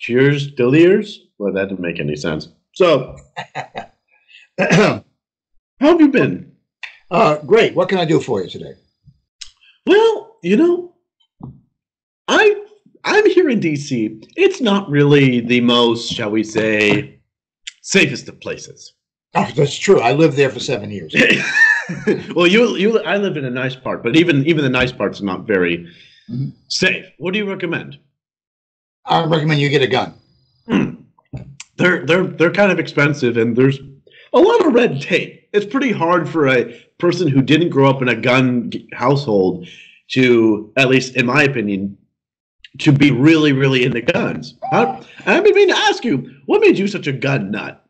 Cheers, Dilliers? Well, that didn't make any sense. So, how have you been? Great. What can I do for you today? Well, I I'm here in DC. It's not really the most, shall we say, safest of places. Oh, that's true. I lived there for 7 years. Well, I live in a nice part, but even the nice parts are not very safe. What do you recommend? I recommend you get a gun. They're kind of expensive, and there's a lot of red tape. It's pretty hard for a person who didn't grow up in a gun household to, at least in my opinion, to be really, really into guns. I mean to ask you, what made you such a gun nut?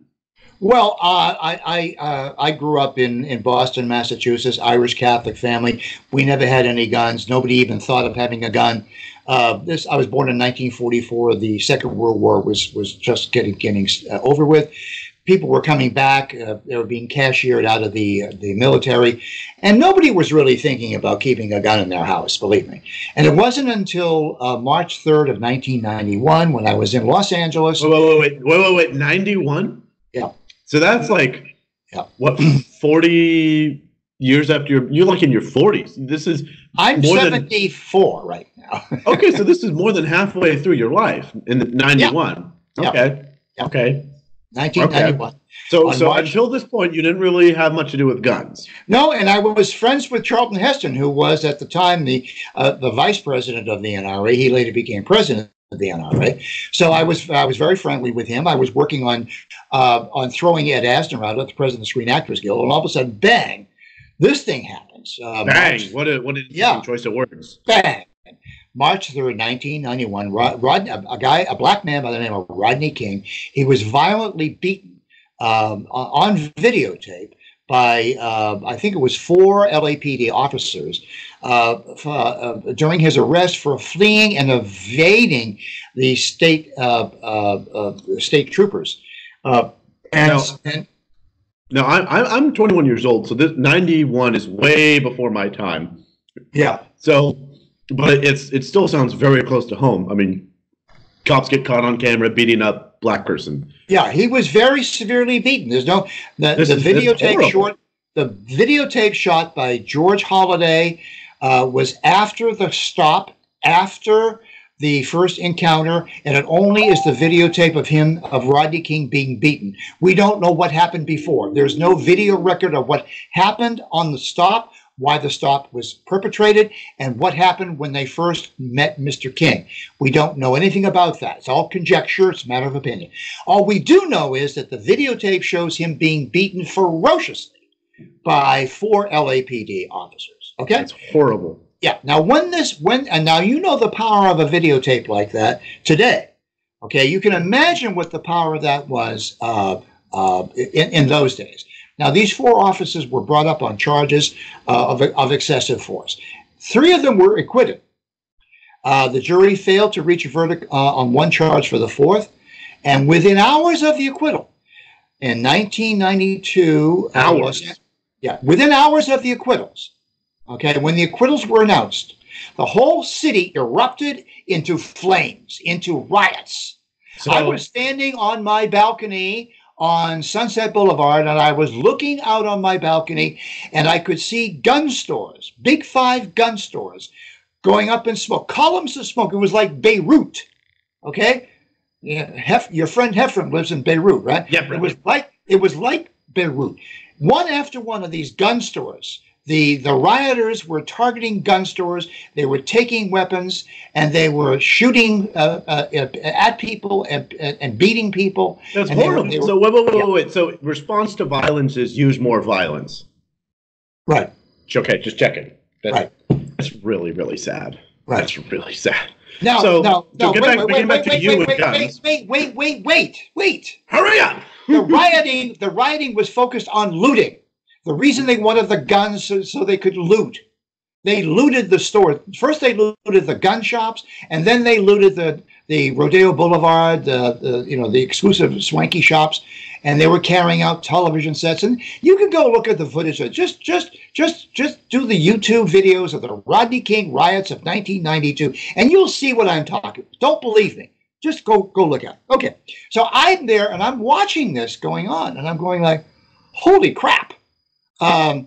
Well, I grew up in Boston, Massachusetts, Irish Catholic family. We never had any guns. Nobody even thought of having a gun. I was born in 1944. The Second World War was just getting over with. People were coming back. They were being cashiered out of the military, and nobody was really thinking about keeping a gun in their house, believe me. And it wasn't until March 3rd of 1991 when I was in Los Angeles. Wait, 91? Yeah. So that's like, what, 40 years after you're like in your 40s. This is I'm 74 right now. Okay, so this is more than halfway through your life in 91. Yeah. Okay. Yeah. Okay. 1991. Okay. So until this point, you didn't really have much to do with guns. No, and I was friends with Charlton Heston, who was at the time the vice president of the NRA. He later became president of the NRA. So I was very friendly with him. I was working on throwing Ed Asner out at the president of the Screen Actors Guild, and all of a sudden, bang, this thing happens. Bang! What an interesting choice of words. Bang! March 3rd, 1991, a black man by the name of Rodney King, he was violently beaten on videotape by, I think it was 4 LAPD officers during his arrest for fleeing and evading the state troopers. Now, I'm 21 years old, so this 91 is way before my time. Yeah. So, but it still sounds very close to home. I mean, cops get caught on camera beating up black person. Yeah, he was very severely beaten. There's no the videotape shot by George Holliday was after the stop, after the first encounter, and it only is the videotape of Rodney King being beaten. We don't know what happened before. There's no video record of what happened on the stop, why the stop was perpetrated, and what happened when they first met Mr. King. We don't know anything about that. It's all conjecture. It's a matter of opinion. All we do know is that the videotape shows him being beaten ferociously by 4 LAPD officers. Okay? That's horrible. Yeah. Now, and now you know the power of a videotape like that today. Okay? You can imagine what the power of that was in those days. Now, these 4 officers were brought up on charges of excessive force. 3 of them were acquitted. The jury failed to reach a verdict on 1 charge for the 4th. And within hours of the acquittal, in 1992... within hours of the acquittals, okay, when the acquittals were announced, the whole city erupted into flames, into riots. So, I was standing on my balcony on Sunset Boulevard, and I was looking out on my balcony, and I could see gun stores, big 5 gun stores, going up in smoke, columns of smoke. It was like Beirut, okay? Yeah, your friend Heffron lives in Beirut, right? Yeah, it was like Beirut. One after one of these gun stores, the rioters were targeting gun stores. They were taking weapons, and they were shooting at people and beating people. That's horrible. So wait. So response to violence is use more violence. Right. Okay, just checking. Right. That's really, really sad. Right. That's really sad. Now, getting back to you with guns. Wait. Hurry up! The rioting was focused on looting. The reason they wanted the guns so they could loot. They looted the store. First they looted the gun shops, and then they looted the Rodeo Boulevard, the exclusive swanky shops, and they were carrying out television sets. And you can go look at the footage. Just do the YouTube videos of the Rodney King riots of 1992, and you'll see what I'm talking about. Don't believe me. Just go look at it. Okay. So I'm there and I'm watching this going on, and I'm going like, holy crap. The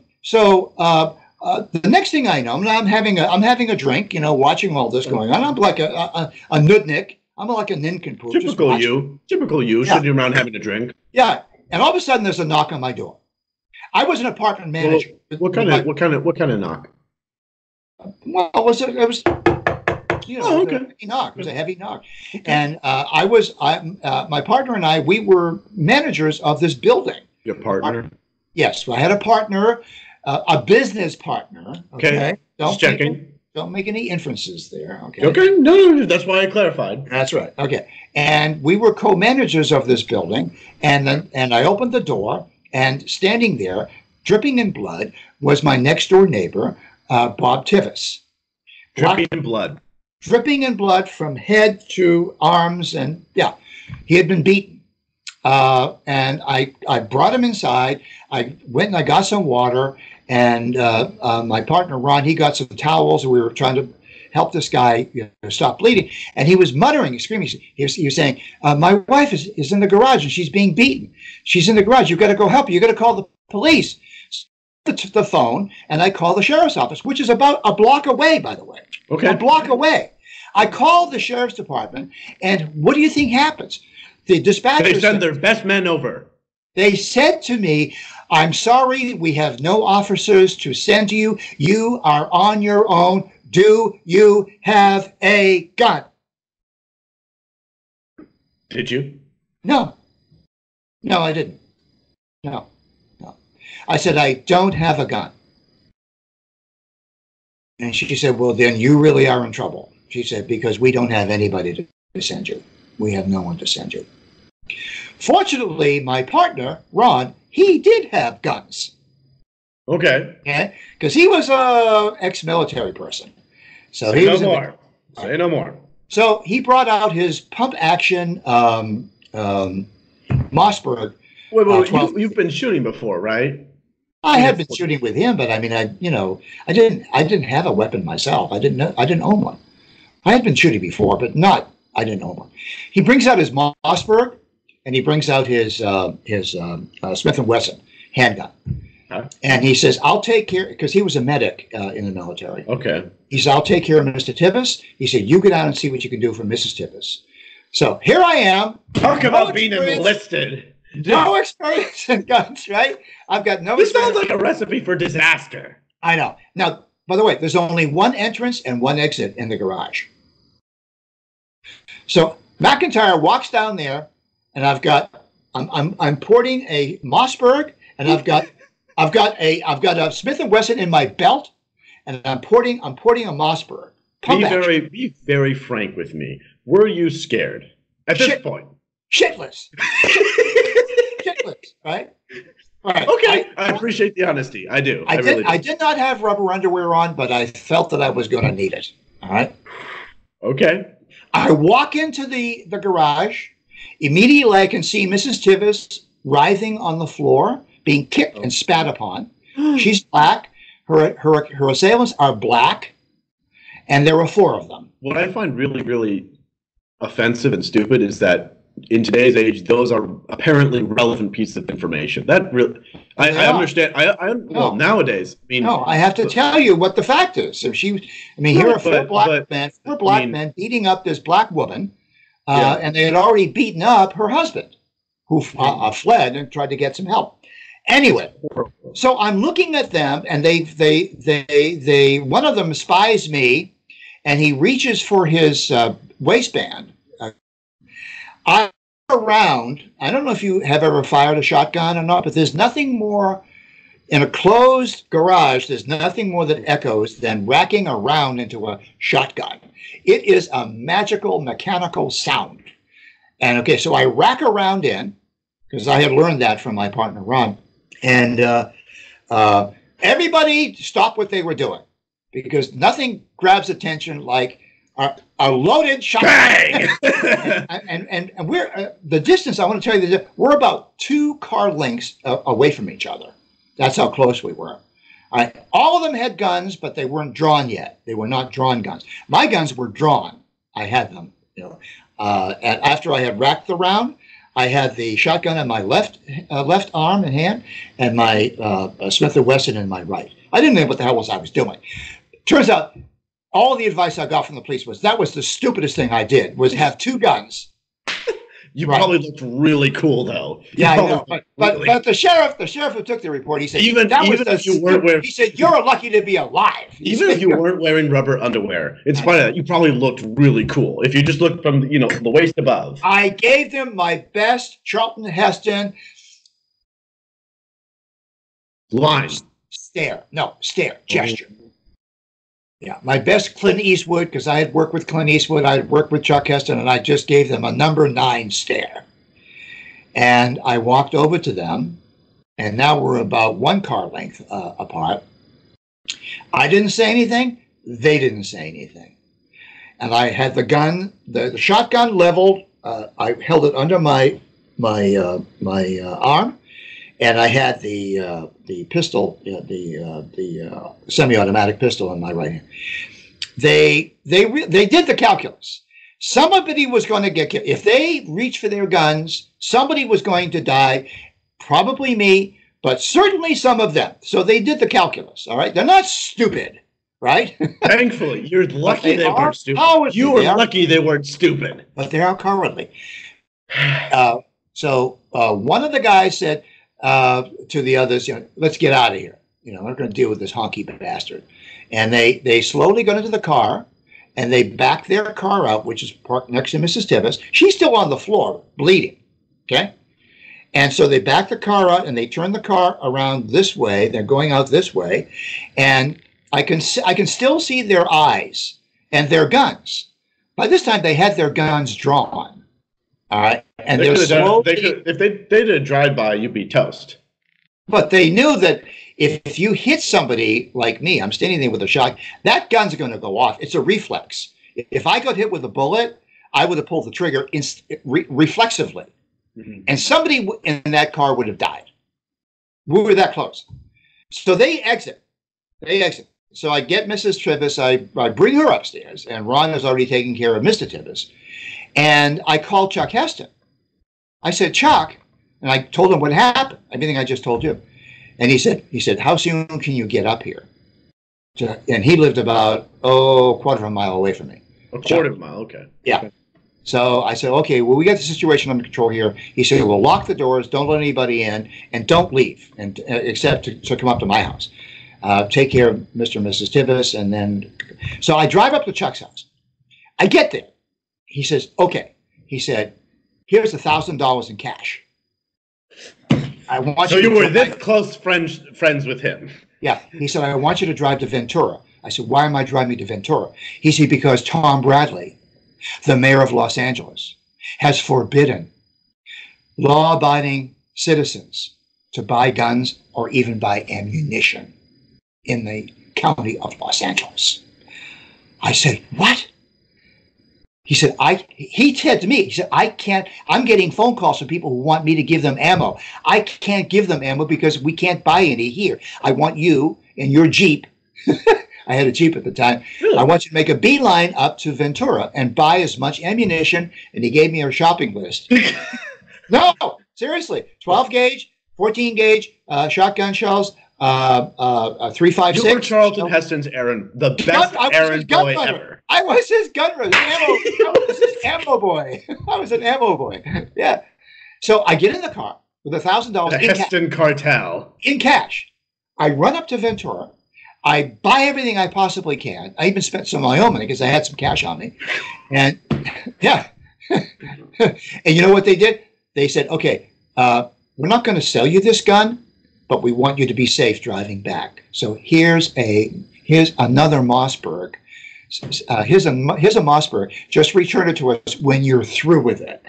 next thing I know, I'm having a drink, watching all this going on. I'm like a nudnik. I'm like a nincompoop. Typical you, yeah. sitting around having a drink. Yeah. And all of a sudden there's a knock on my door. I was an apartment manager. Well, what kind of knock? Well, it was okay. a heavy knock. It was a heavy knock. Okay. And my partner and I, we were managers of this building. Your partner? Yes. So I had a partner, a business partner. Okay. Just checking. Don't make any inferences there. Okay. Okay. No, that's why I clarified. That's right. Okay. And we were co-managers of this building. And I opened the door, and standing there, dripping in blood, was my next door neighbor, Bob Tivis. Dripping in blood. Dripping in blood from head to arms, and yeah, he had been beaten. And I brought him inside. I went and I got some water, and my partner Ron, he got some towels, and we were trying to help this guy stop bleeding. And he was muttering and screaming. He was saying, "My wife is in the garage and she's being beaten. She's in the garage. You've got to go help her. You've got to call the police." The phone, and I call the sheriff's office, which is about a block away, by the way. Okay. A block away. I called the sheriff's department, and what do you think happens? The dispatchers... They send their best men over. They said to me, "I'm sorry, we have no officers to send you. You are on your own. Do you have a gun?" Did you? No. No, I didn't. No. I said, "I don't have a gun." And she said, "Well, then you really are in trouble." She said, "Because we don't have anybody to send you. We have no one to send you." Fortunately, my partner, Ron, he did have guns. Okay. Yeah, because he was a ex-military person. So Say he no was more. Say no more. So he brought out his pump-action Mossberg. Wait, you've been shooting before, right? I had been shooting with him, but I mean, I didn't have a weapon myself. I didn't own one. I had been shooting before, but I didn't own one. He brings out his Mossberg, and he brings out his Smith & Wesson handgun. Huh? And he says, "I'll take care," because he was a medic in the military. Okay. He said, "I'll take care of Mr. Tivis." He said, "You go down and see what you can do for Mrs. Tivis." So here I am. Talk about being enlisted. No experience in guns, right? I've got no This experience. sounds like a recipe for disaster. I know. Now, by the way, there's only one entrance and one exit in the garage. So McIntyre walks down there, and I'm porting a Mossberg, and I've got a Smith & Wesson in my belt, and I'm porting a Mossberg. Be very frank with me. Were you scared at this point? Shitless. Shitless, right? Right. Okay. I appreciate the honesty. I do. I did not have rubber underwear on, but I felt that I was going to need it. All right. Okay. I walk into the garage. Immediately, I can see Mrs. Tivis writhing on the floor, being kicked and spat upon. She's black. Her assailants are black, and there were 4 of them. What I find really, really offensive and stupid is that in today's age, those are apparently relevant pieces of information. That really, I understand. Well, nowadays, I mean, no, I have to tell you what the fact is. So here are 4 black men beating up this black woman, and they had already beaten up her husband, who fled and tried to get some help. Anyway, so I'm looking at them, and they one of them spies me, and he reaches for his waistband. I don't know if you have ever fired a shotgun or not, but there's nothing more in a closed garage. There's nothing more that echoes than racking a round into a shotgun. It is a magical mechanical sound. And okay, so I rack a round in, because I had learned that from my partner Ron, and everybody stopped what they were doing, because nothing grabs attention like a loaded shotgun. and we're the distance. I want to tell you that we're about 2 car lengths away from each other. That's how close we were. All right. All of them had guns, but they weren't drawn yet. They were not drawn guns. My guns were drawn. I had them. And after I had racked the round, I had the shotgun in my left arm and hand, and my Smith & Wesson in my right. I didn't know what the hell I was doing. Turns out, all the advice I got from the police was that was the stupidest thing I did, was have two guns. You probably looked really cool, though. Yeah, I know. But the sheriff who took the report, he said, even if you weren't wearing, he said, you're lucky to be alive. Even if you weren't wearing rubber underwear, in spite of that, you probably looked really cool. If you just looked from the waist above. I gave them my best Charlton Heston line. Stare gesture. Yeah, my best Clint Eastwood, because I had worked with Clint Eastwood, I had worked with Chuck Heston, and I just gave them a number 9 stare. And I walked over to them, and now we're about 1 car length apart. I didn't say anything. They didn't say anything. And I had the gun, the shotgun leveled. I held it under my arm, and I had the pistol, the semi-automatic pistol in my right hand. They did the calculus. Somebody was going to get killed. If they reached for their guns, somebody was going to die, probably me, but certainly some of them. So they did the calculus, all right? They're not stupid, right? Thankfully, you're lucky they weren't stupid. You were lucky they weren't stupid. But they are cowardly. So one of the guys said to the others, let's get out of here. We're going to deal with this honky bastard. And they slowly got into the car, and they backed their car out, which is parked next to Mrs. Tibbs. She's still on the floor, bleeding, okay? And so they backed the car out, and they turned the car around this way. They're going out this way. And I can still see their eyes and their guns. By this time, they had their guns drawn, all right? And they're slowly... If they did a drive-by, you'd be toast. But they knew that if you hit somebody like me, I'm standing there with a shot, that gun's going to go off. It's a reflex. If I got hit with a bullet, I would have pulled the trigger reflexively. Mm-hmm. And somebody in that car would have died. We were that close. So they exit. So I get Mrs. Tibbs. I bring her upstairs, and Ron is already taking care of Mr. Tibbs. And I called Chuck Heston. I said, Chuck, and I told him what happened, everything I just told you. And he said, how soon can you get up here? And he lived about, a quarter of a mile away from me. A quarter of a mile, okay. Yeah. Okay. So I said, okay, well, we got the situation under control here. He said, well, lock the doors, don't let anybody in, and don't leave, and except to come up to my house. Take care of Mr. and Mrs. Tibbs, and then... So I drive up to Chuck's house. I get there. He says, okay. He said, here's $1,000 in cash. So you were this close friends with him? Yeah. He said, I want you to drive to Ventura. I said, why am I driving to Ventura? He said, because Tom Bradley, the mayor of Los Angeles, has forbidden law-abiding citizens to buy guns or even buy ammunition in the county of Los Angeles. I said, what? He said, he said to me, he said, I'm getting phone calls from people who want me to give them ammo. I can't give them ammo because we can't buy any here. I want you in your Jeep. I had a Jeep at the time. Really? I want you to make a beeline up to Ventura and buy as much ammunition. And he gave me a shopping list. No, seriously, 12 gauge, 14 gauge, shotgun shells, 3.56. You were Charlton Heston's errand, the best errand boy ever. I was his gun runner. I was his ammo boy. I was an ammo boy. Yeah. So I get in the car with $1,000 in Heston cartel in cash. I run up to Ventura. I buy everything I possibly can. I even spent some of my own money because I had some cash on me. And yeah. And you know what they did? They said, okay, we're not going to sell you this gun, but we want you to be safe driving back. So here's another Mossberg. Here's a Mossberg. Just return it to us when you're through with it.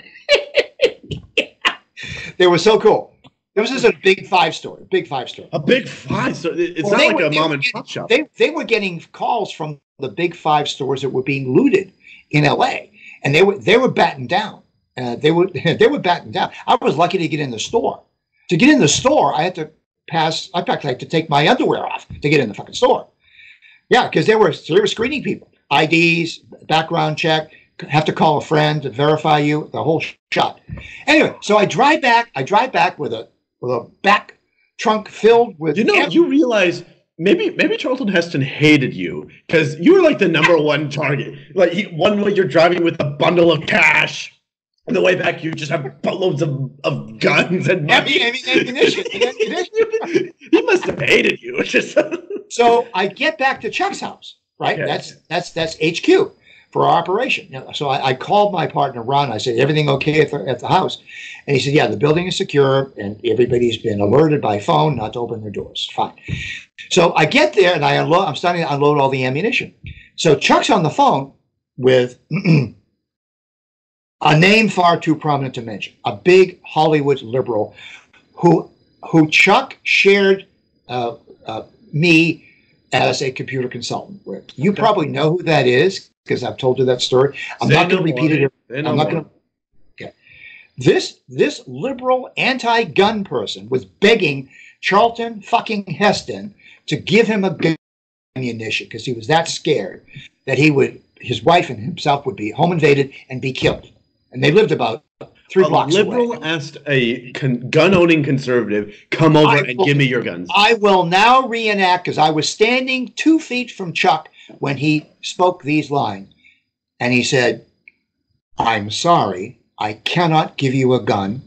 They were so cool. This is a big 5 store. A big 5 store. It's not like a mom and pop shop. They were getting calls from the big 5 stores that were being looted in L.A. and they were battened down. They were battened down. I was lucky to get in the store. To get in the store, I had to take my underwear off to get in the fucking store. Yeah, because they were screening people. IDs, background check, have to call a friend to verify you, the whole shot. Anyway, so I drive back with a back trunk filled with. You realize maybe Charlton Heston hated you because you were like the #1 target. Like one way you're driving with a bundle of cash. On the way back, you just have boatloads of guns and money. Ammunition. He must have hated you. So I get back to Chuck's house, right? Okay. That's HQ for our operation. So I called my partner, Ron. I said, everything okay at the house? And he said, yeah, the building is secure, and everybody's been alerted by phone not to open their doors. Fine. So I get there, and I'm starting to unload all the ammunition. So Chuck's on the phone with a name far too prominent to mention, a big Hollywood liberal who Chuck shared me as a computer consultant with. You probably know who that is because I've told you that story. I'm not going to repeat it. I'm not going to. Okay. This liberal anti-gun person was begging Charlton fucking Heston to give him a gun ammunition because he was that scared that his wife and himself would be home invaded and be killed. And they lived about 3 blocks away. A liberal asked a gun-owning conservative, come over and give me your guns. I will now reenact, because I was standing 2 feet from Chuck when he spoke these lines. And he said, I'm sorry, I cannot give you a gun,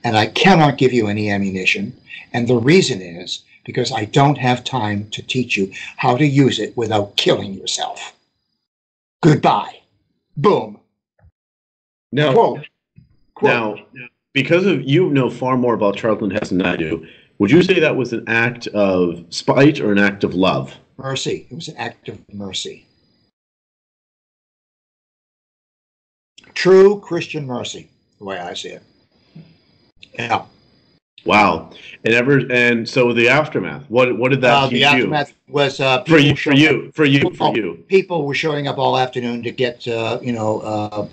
and I cannot give you any ammunition. And the reason is because I don't have time to teach you how to use it without killing yourself. Goodbye. Boom. Now, because you know far more about Charlton Heston than I do, would you say that was an act of spite or an act of love? Mercy. It was an act of mercy. True Christian mercy, the way I see it. Yeah. Wow. And so the aftermath. What did that teach you? The aftermath was for you. People were showing up all afternoon to get a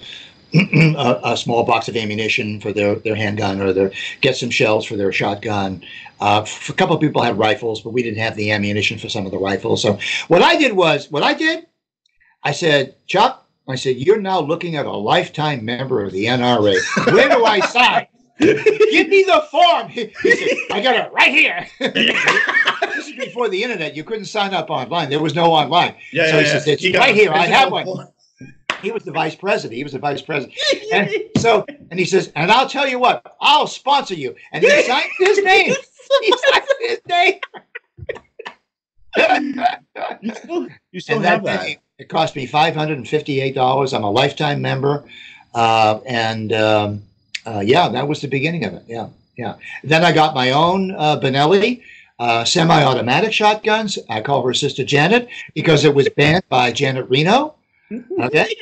small box of ammunition for their handgun, or get some shells for their shotgun. A couple of people had rifles, but we didn't have the ammunition for some of the rifles. So what I did, I said, Chuck, you're now looking at a lifetime member of the NRA. Where do I sign? Give me the form. He said, I got it right here. This is before the internet. You couldn't sign up online. There was no online. He says, it's right here. I have one. He was the vice president. And he says, and I'll tell you what, I'll sponsor you. And he signed his name. You still have that. It cost me $558. I'm a lifetime member. That was the beginning of it. Yeah. Then I got my own Benelli semi-automatic shotguns. I call her Sister Janet because it was banned by Janet Reno. Okay.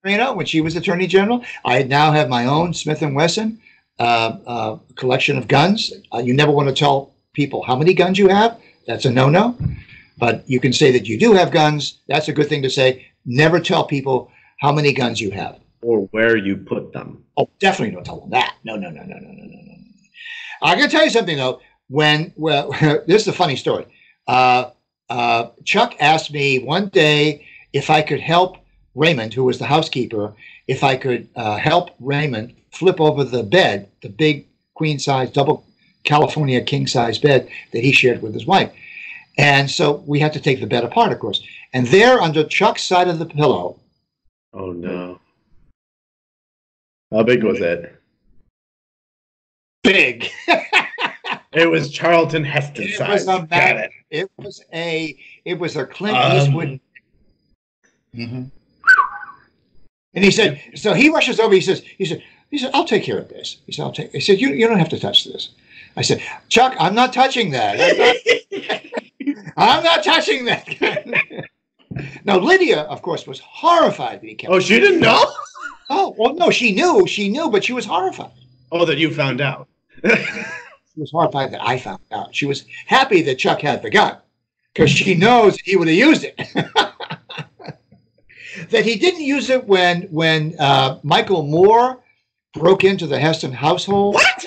When she was Attorney General, I now have my own Smith & Wesson collection of guns. You never want to tell people how many guns you have. That's a no-no. But you can say that you do have guns. That's a good thing to say. Never tell people how many guns you have. Or where you put them. Oh, definitely don't tell them that. No. I got to tell you something, though. This is a funny story. Chuck asked me one day if I could help Raymond, who was the housekeeper, if I could help Raymond flip over the bed, the big queen-size, double California king-size bed that he shared with his wife. And so we had to take the bed apart, of course. And there, under Chuck's side of the pillow. Oh, no. How big was it? Big. It was Charlton Heston size. It was a Clint Eastwood. Mm-hmm. And he said, so he rushes over. He said, I'll take care of this. He said, you don't have to touch this. I said, Chuck, I'm not touching that. I'm not touching that. Now, Lydia, of course, was horrified that he kept. Oh, she didn't know? Oh, well, no, she knew, but she was horrified. Oh, that you found out. She was horrified that I found out. She was happy that Chuck had the gun because she knows that he would have used it. That he didn't use it when Michael Moore broke into the Heston household. What?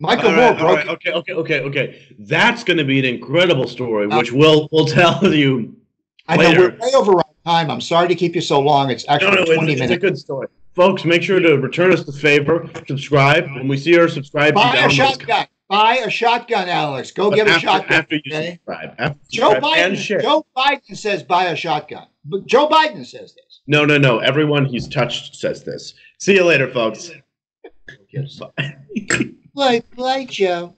Michael Moore broke. Okay. That's going to be an incredible story, which we'll tell you. I know we're way over our time. I'm sorry to keep you so long. It's actually 20 minutes. It's a good story. Folks, make sure to return us the favor. Subscribe. When we see our subscribe, buy a shotgun. Buy a shotgun, Alex. Go get a shotgun. After you subscribe. Joe Biden says buy a shotgun. But Joe Biden says this. No. Everyone he's touched says this. See you later, folks. Bye, Joe.